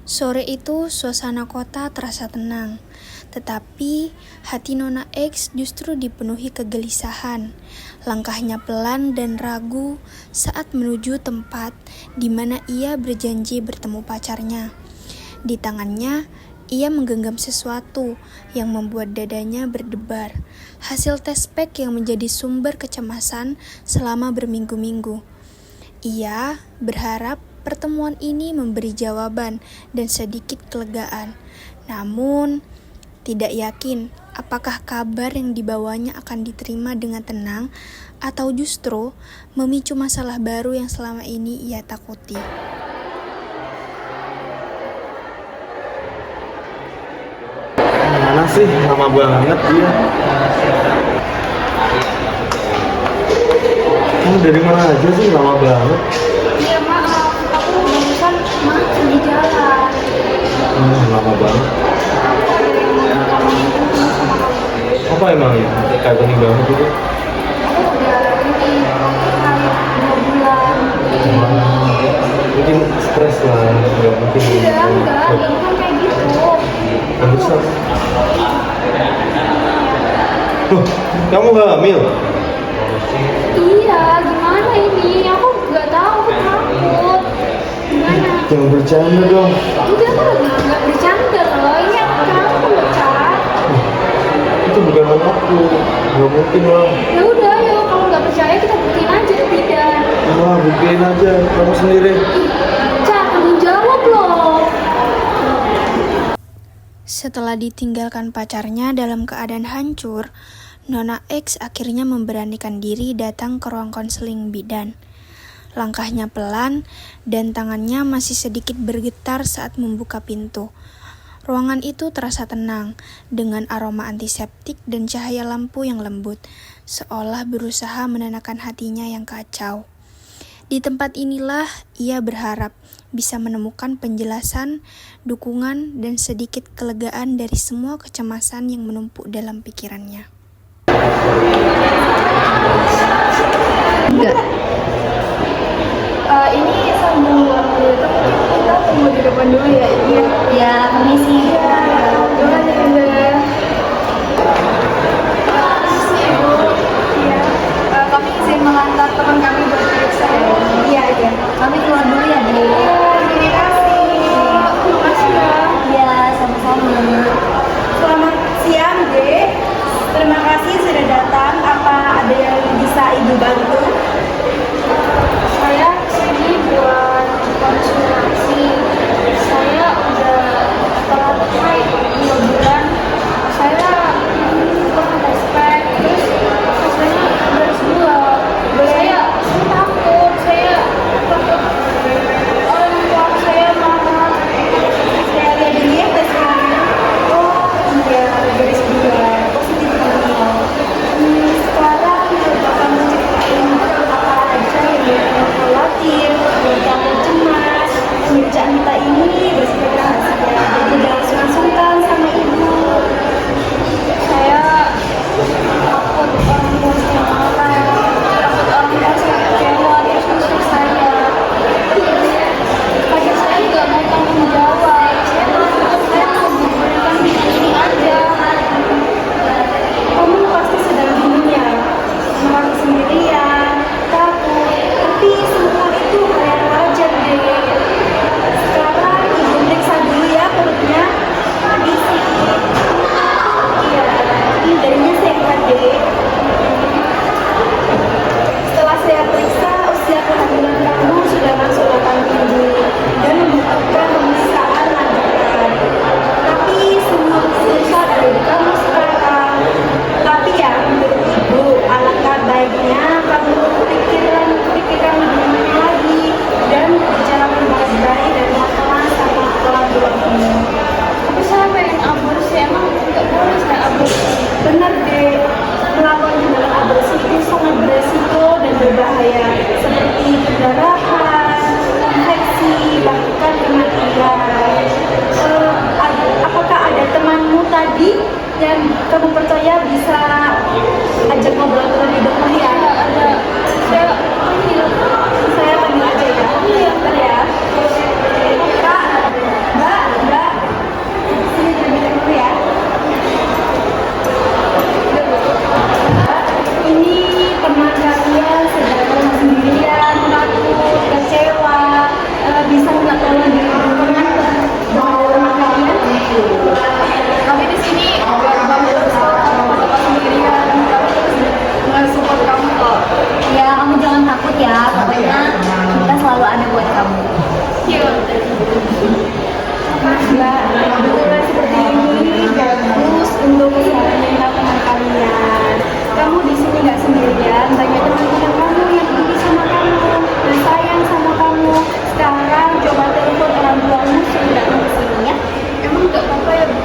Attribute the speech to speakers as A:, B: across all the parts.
A: Sore itu suasana kota terasa tenang, tetapi hati Nona X justru dipenuhi kegelisahan. Langkahnya pelan dan ragu saat menuju tempat di mana ia berjanji bertemu pacarnya. Di tangannya, ia menggenggam sesuatu yang membuat dadanya berdebar. Hasil tes pack yang menjadi sumber kecemasan selama berminggu-minggu. Ia berharap pertemuan ini memberi jawaban dan sedikit kelegaan. Namun, tidak yakin apakah kabar yang dibawanya akan diterima dengan tenang atau justru memicu masalah baru yang selama ini ia takuti.
B: Mana sih, lama banget dia. Kamu dari mana aja sih, lama banget.
C: Iya maaf, aku barusan macet di jalan.
B: Lama banget. Apa emangnya? Kayak penting banget gitu.
C: Aku udah ini kali 2 bulan.
B: Mungkin stres lah, nggak mungkin.
C: Enggak bukan kayak gitu.
B: Barusan. Kamu hamil?
C: Iya, gimana ini? Aku nggak tahu, aku takut. Gimana?
B: Jangan bercanda dong.
C: Enggak, aku lagi nggak bercanda loh. Ini aku takut loh, Cat.
B: Itu bukan anakku. Nggak mungkin lah.
C: Ya udah, yuk kalau nggak percaya kita buktiin aja tidak.
B: Wah, buktiin aja kamu sendiri.
C: Cat, tanggung jawab loh.
A: Setelah ditinggalkan pacarnya dalam keadaan hancur, Nona X akhirnya memberanikan diri datang ke ruang konseling bidan. Langkahnya pelan dan tangannya masih sedikit bergetar saat membuka pintu. Ruangan itu terasa tenang dengan aroma antiseptik dan cahaya lampu yang lembut, seolah berusaha menenangkan hatinya yang kacau. Di tempat inilah ia berharap bisa menemukan penjelasan, dukungan, dan sedikit kelegaan dari semua kecemasan yang menumpuk dalam pikirannya.
C: Enggak. Ini sambung dulu itu kita tunggu di depan dulu ya. Iya. Ya, permisi. Terima kasih Tante. Permisi Ibu. Iya. Kami izin mengantar teman kami buat periksa. Iya aja. Kami keluar dulu ya Bu. Terima kasih. Terima kasih ya. Iya, sama-sama. Selamat siang Dek. Terima kasih sudah datang. Apa ada yang bisa Ibu bantu? Saya sini buat konsultasi. Saya udah telat 2 bulan. Saya pernah tes pack, terus hasilnya beres 2. Saya takut. Saya takut orang nggak sendirian, banyak teman-teman kamu yang peduli sama kamu dan sayang sama kamu. Sekarang coba telepon orang tuamu suruh datang ke sini ya.
D: Emang nggak apa-apa ya Bu?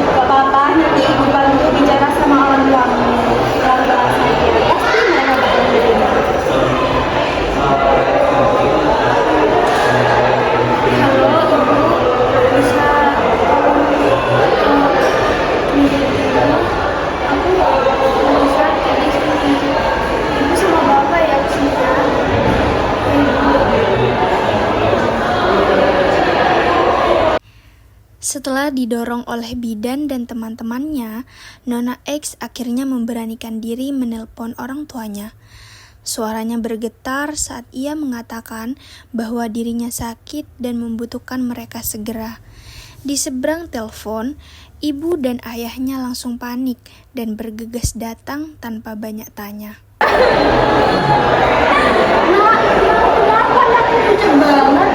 C: Gak apa-apa, nanti ibu bantu bicara sama orang tuamu. Pelan-pelan saja, pasti mereka bakal menerima.
D: Halo Ibu, bisa aku bisa jadi Ibu sama Bapak ya kesini ya.
A: Setelah didorong oleh bidan dan teman-temannya, Nona X akhirnya memberanikan diri menelpon orang tuanya. Suaranya bergetar saat ia mengatakan bahwa dirinya sakit dan membutuhkan mereka segera. Di seberang telepon, ibu dan ayahnya langsung panik dan bergegas datang tanpa banyak tanya.
C: Kenapa anakku pucat banget?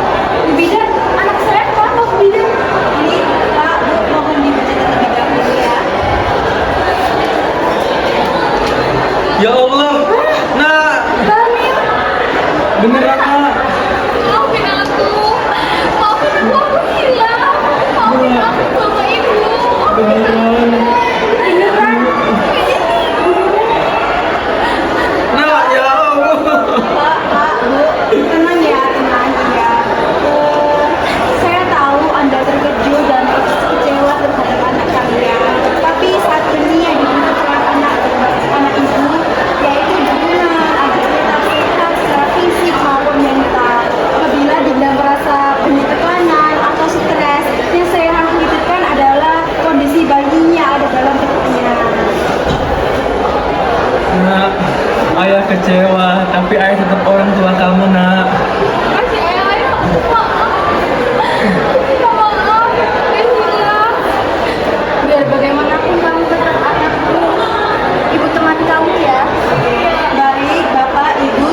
C: Bu Bidan, anak saya kenapa Bu Bidan? Ini Pak, Bu, mohon dibaca terlebih dahulu ya.
B: Ya Allah, nak,
C: Kamil,
B: beneran nak.
D: Maafin aku aku hilang. Maafin aku sama Ibu.
B: Beneran.
C: beneran?
B: Nak, ya Allah.
C: Pak, Bu, tenang ya, tenang ya. Saya tahu Anda terkejut dan kecewa terhadap anak kalian. Tapi saat ini yang dibutuhkan anak ibu, yaitu dukungan agar tetap sehat secara fisik maupun mental. Apabila Dinda merasa penuh tekanan atau stres, yang saya harus titipkan adalah kondisi bayinya ada dalam perutnya.
B: Nak, ayah kecewa, tapi ayah tetap orang tua kamu, nak.
D: Makasih ayah. Maaf. Aku minta maaf. Saya hilang.
C: Biar bagaimanapun kamu tetap anakku, ibu teman kamu ya. Baik, Bapak, Ibu.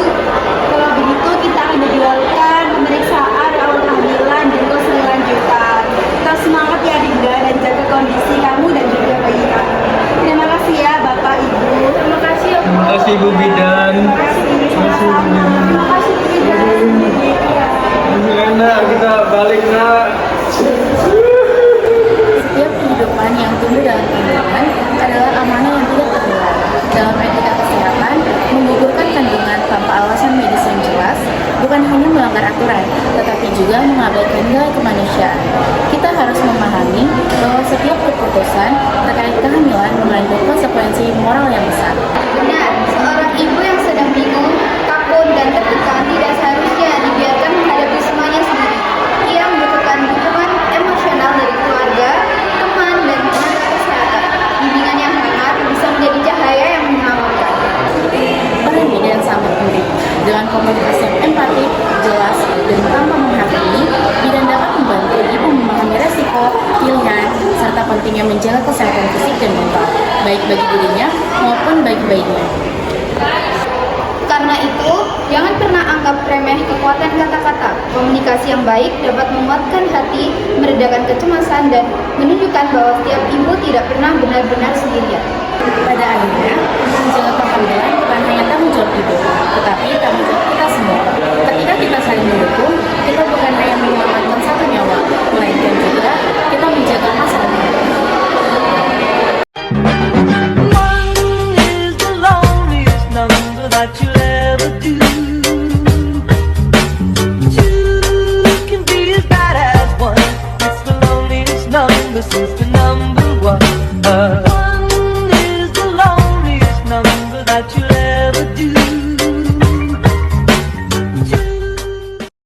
C: Kalau begitu kita akan menjalankan pemeriksaan awal kehamilan dan konsul lanjutan. Tetap semangat ya Dinda dan jaga kondisi kamu dan juga bayi kamu. Terima kasih ya Bapak, Ibu.
D: Terima kasih ya Bu.
B: Terima kasih Bu Bidan.
C: Terima kasih, sama-sama. Terima kasih Bu Bidan. Ya.
B: Nak, kita balik nak.
E: Setiap kehidupan yang tumbuh dalam kandungan adalah amanah yang tidak terhilang. Dalam etika kesehatan, menggugurkan kandungan tanpa alasan medis yang jelas bukan hanya melanggar aturan, tetapi juga mengabaikan nilai kemanusiaan. Kita harus memahami bahwa setiap keputusan terkait kehamilan mengandung konsekuensi moral yang besar.
C: Benar, seorang ibu yang sedang bingung, takut, dan tertekan tidak seharusnya dibiarkan menghadapi semuanya sendiri. Ia membutuhkan dukungan emosional dari keluarga, teman, dan tenaga kesehatan. Bimbingan yang hangat bisa menjadi cahaya yang menyelamatkan.
E: Peran bidan sangat penting. Dengan komunikasi yang empatik, jelas, dan tanpa menghakimi, bidan dapat membantu ibu memahami resiko, pilihan, serta pentingnya menjaga kesehatan fisik dan mental, baik bagi dirinya maupun bagi bayinya.
C: Karena itu, jangan pernah anggap remeh kekuatan kata-kata. Komunikasi yang baik dapat menguatkan hati, meredakan kecemasan, dan menunjukkan bahwa setiap ibu tidak pernah benar-benar sendirian.
E: Pada akhirnya, menjaga kehamilan bukan hanya tanggung jawab ibu, tetapi tanggung jawab kita semua. Ketika kita saling mendukung, kita bukan hanya menyelamatkan satu nyawa, melainkan juga kita menjaga masa depan.
F: One is the loneliest number that you'll ever do. Two can be as bad as one. It's the loneliest number since the